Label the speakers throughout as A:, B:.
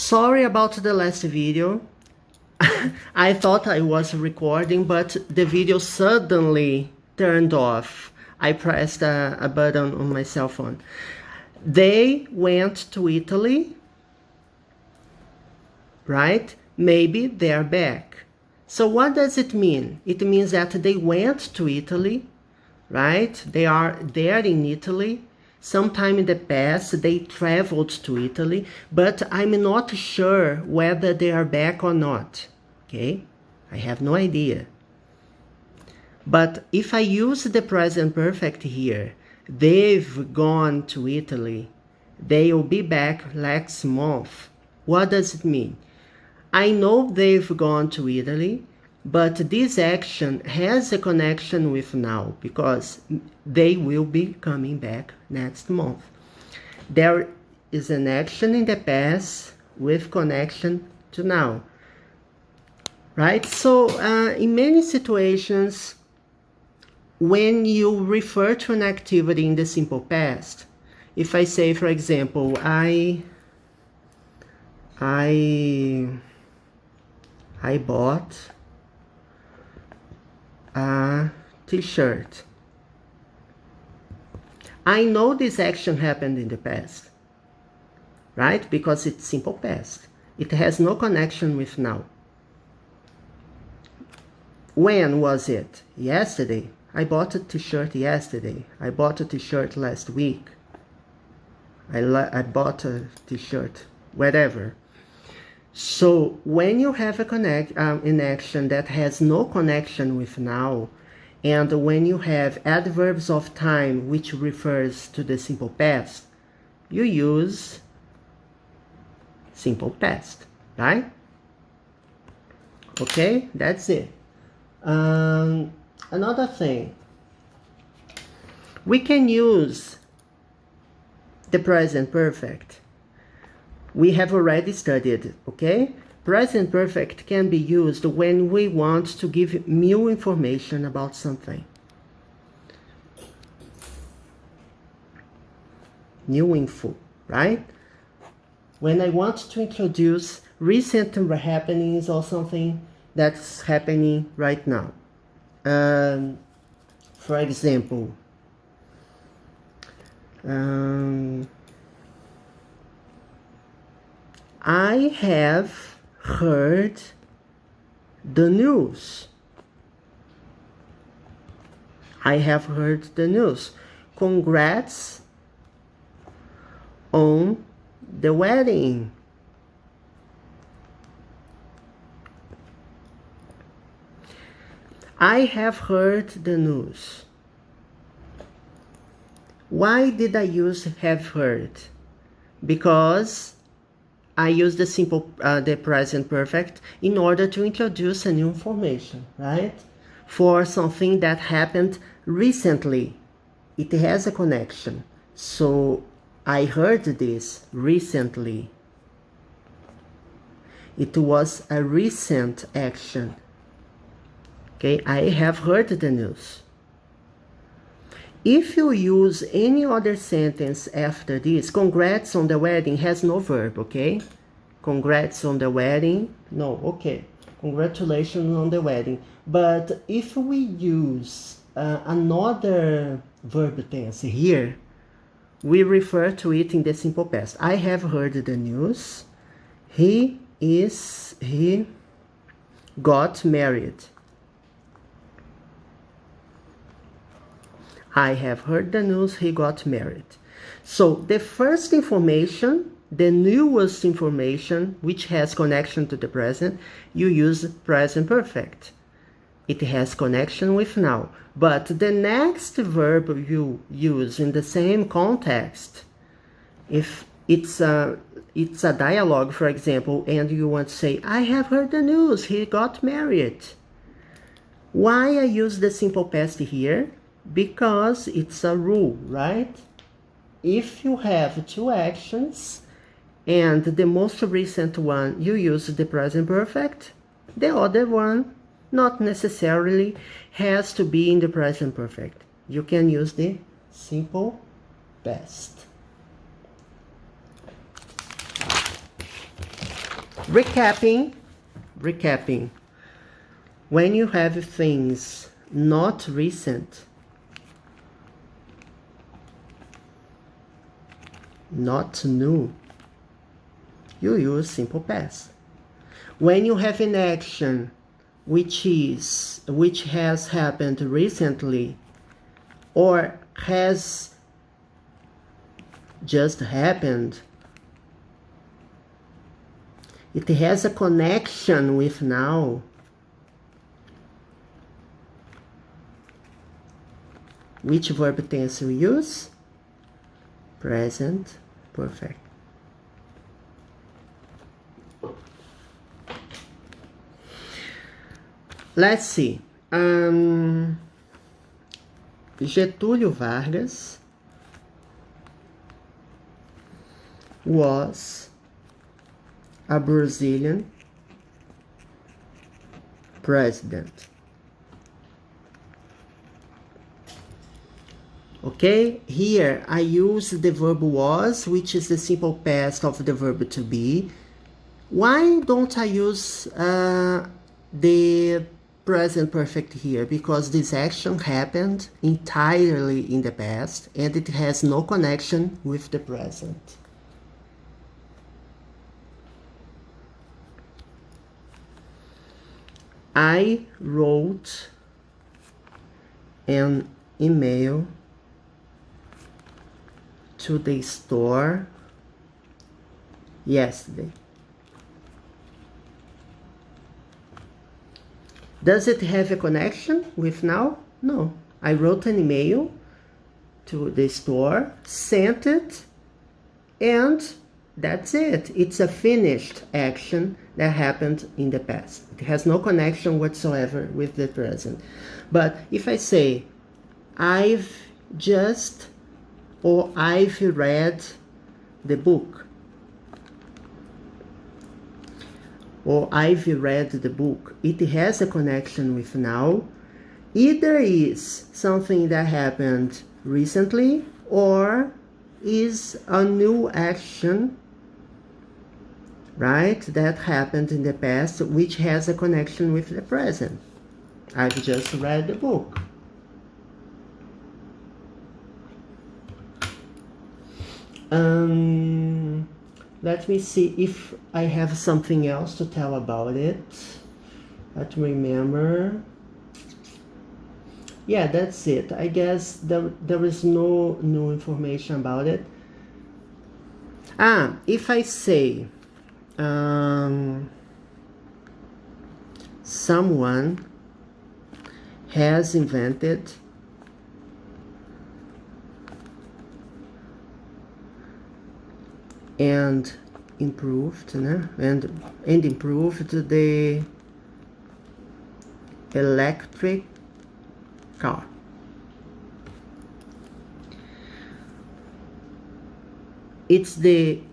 A: Sorry about the last video. I thought I was recording, but the video suddenly turned off. I pressed a button on my cell phone. They went to Italy, right? Maybe they're back. So what does it mean? It means that they went to Italy, right? They are there in Italy. Sometime in the past, they traveled to Italy, but I'm not sure whether they are back or not, okay? I have no idea. But if I use the present perfect here, they've gone to Italy, they will be back next month. What does it mean? I know they've gone to Italy, but this action has a connection with now because they will be coming back next month. There is an action in the past with connection to now, right? So in many situations, when you refer to an activity in the simple past, if I say, for example, I bought a t-shirt. I know this action happened in the past, right? Because it's simple past. It has no connection with now. When was it? Yesterday. I bought a t-shirt yesterday. I bought a t-shirt last week. I bought a t-shirt, whatever. So when you have an action that has no connection with now, and when you have adverbs of time which refers to the simple past, you use simple past, right? Okay, that's it. Another thing, we can use the present perfect. We have already studied, okay? Present perfect can be used when we want to give new information about something. New info, right? When I want to introduce recent happenings or something that's happening right now. For example, I have heard the news. I have heard the news. Congrats on the wedding. I have heard the news. Why did I use have heard? Because I use the present perfect in order to introduce a new information, right? For something that happened recently. It has a connection. So I heard this recently. It was a recent action. Okay, I have heard the news. If you use any other sentence after this, congrats on the wedding has no verb, okay? Congrats on the wedding, no, okay. Congratulations on the wedding. But if we use another verb tense here, we refer to it in the simple past. I have heard the news. He got married. I have heard the news, he got married. So the first information, the newest information, which has connection to the present, you use present perfect. It has connection with now. But the next verb you use in the same context, if it's a dialogue, for example, and you want to say, I have heard the news, he got married. Why I use the simple past here? Because it's a rule, right? If you have two actions and the most recent one you use the present perfect, the other one not necessarily has to be in the present perfect. You can use the simple past. Recapping. When you have things not recent, not new, you use simple past. When you have an action which has happened recently or has just happened, it has a connection with now, which verb tense we use? Present perfect. Let's see. Getúlio Vargas was a Brazilian president. Okay, here I use the verb was, which is the simple past of the verb to be. Why don't I use the present perfect here? Because this action happened entirely in the past and it has no connection with the present. I wrote an email to the store yesterday. Does it have a connection with now? No. I wrote an email to the store, sent it, and that's it. It's a finished action that happened in the past. It has no connection whatsoever with the present. But if I say, I've just, or I've read the book, or I've read the book, it has a connection with now. Either is something that happened recently or is a new action, right, that happened in the past, which has a connection with the present. I've just read the book. Let me see if I have something else to tell about it. Let's remember. Yeah, that's it. I guess there is no new information about it. If I say someone has invented and improved, and improved the electric car.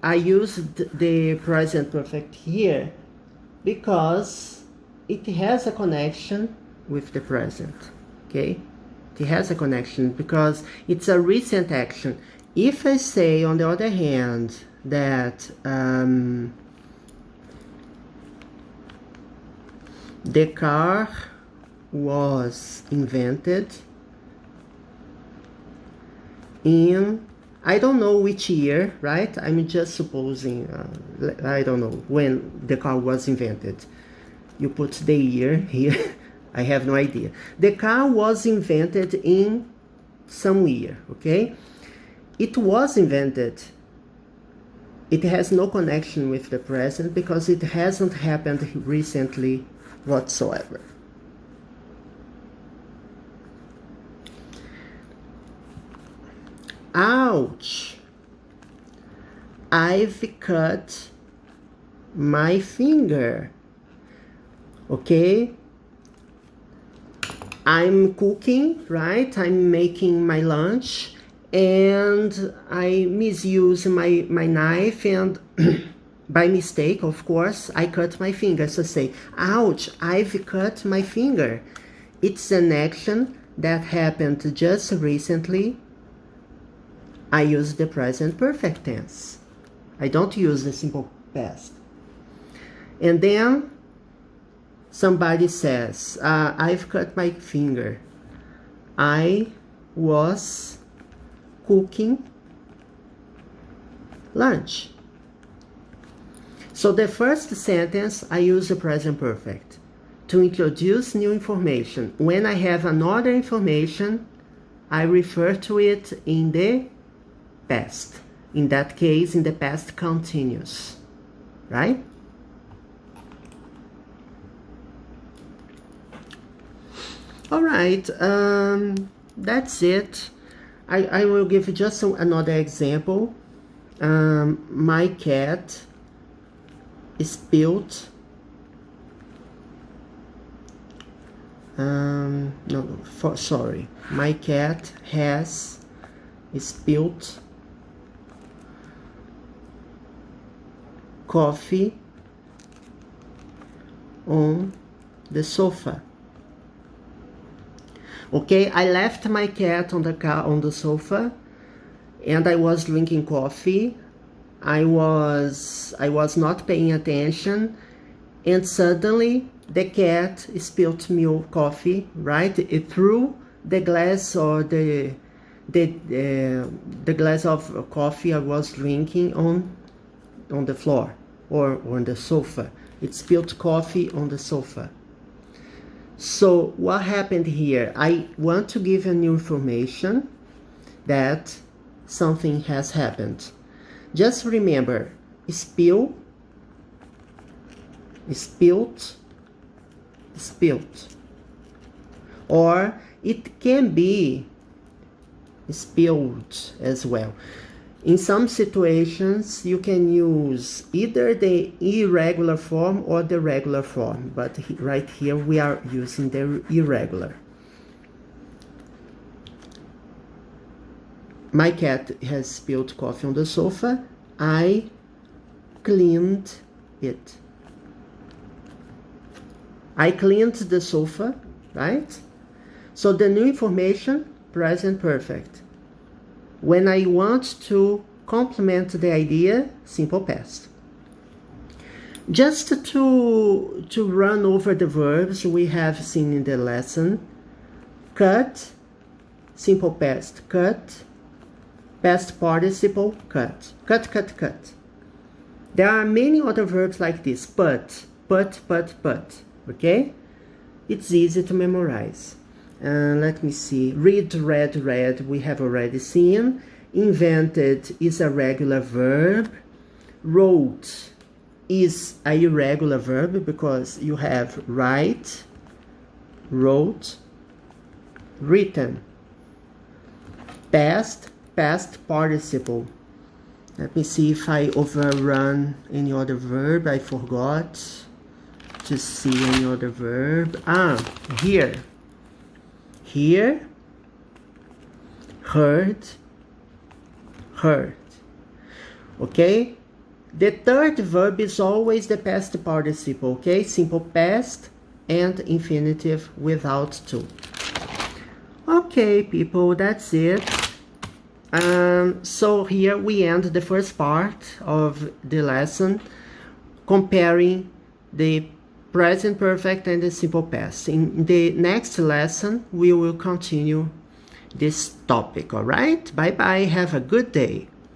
A: I used the present perfect here because it has a connection with the present, okay? It has a connection because it's a recent action. If I say, on the other hand, that the car was invented in, I don't know which year, right? I'm just supposing, I don't know when the car was invented. You put the year here, I have no idea. The car was invented in some year, okay? It was invented. It has no connection with the present because it hasn't happened recently whatsoever. Ouch! I've cut my finger. Okay? I'm cooking, right? I'm making my lunch and I misuse my knife and by mistake, of course, I cut my finger. So say, ouch, I've cut my finger. It's an action that happened just recently. I use the present perfect tense. I don't use the simple past. And then somebody says, I've cut my finger. I was cooking lunch. So the first sentence, I use the present perfect to introduce new information. When I have another information, I refer to it in the past. In that case, in the past continuous, right? All right, that's it. I will give just another example. My cat spilled my cat has spilled coffee on the sofa. Okay, I left my cat on the sofa, and I was drinking coffee. I was not paying attention, and suddenly the cat spilled milk coffee, right? It threw the glass or the glass of coffee I was drinking on the floor or on the sofa. It spilled coffee on the sofa. So what happened here? I want to give a new information that something has happened. Just remember, spill, spilled, spilled. Or it can be spilled as well. In some situations, you can use either the irregular form or the regular form, but right here we are using the irregular. My cat has spilled coffee on the sofa. I cleaned it. I cleaned the sofa, right? So the new information, present perfect. When I want to complement the idea, simple past. Just to run over the verbs we have seen in the lesson. Cut, simple past, cut. Past participle, cut. Cut, cut, cut. There are many other verbs like this. Put, okay? It's easy to memorize. Let me see. Read, read, read, we have already seen. Invented is a regular verb. Wrote is a irregular verb because you have write, wrote, written. Past, past participle. Let me see if I overrun any other verb. I forgot to see any other verb. Here. Hear, heard, heard. Okay? The third verb is always the past participle, okay? Simple past and infinitive without to. Okay, people, that's it. So here we end the first part of the lesson, comparing the present perfect and the simple past. In the next lesson, we will continue this topic, all right? Bye-bye. Have a good day.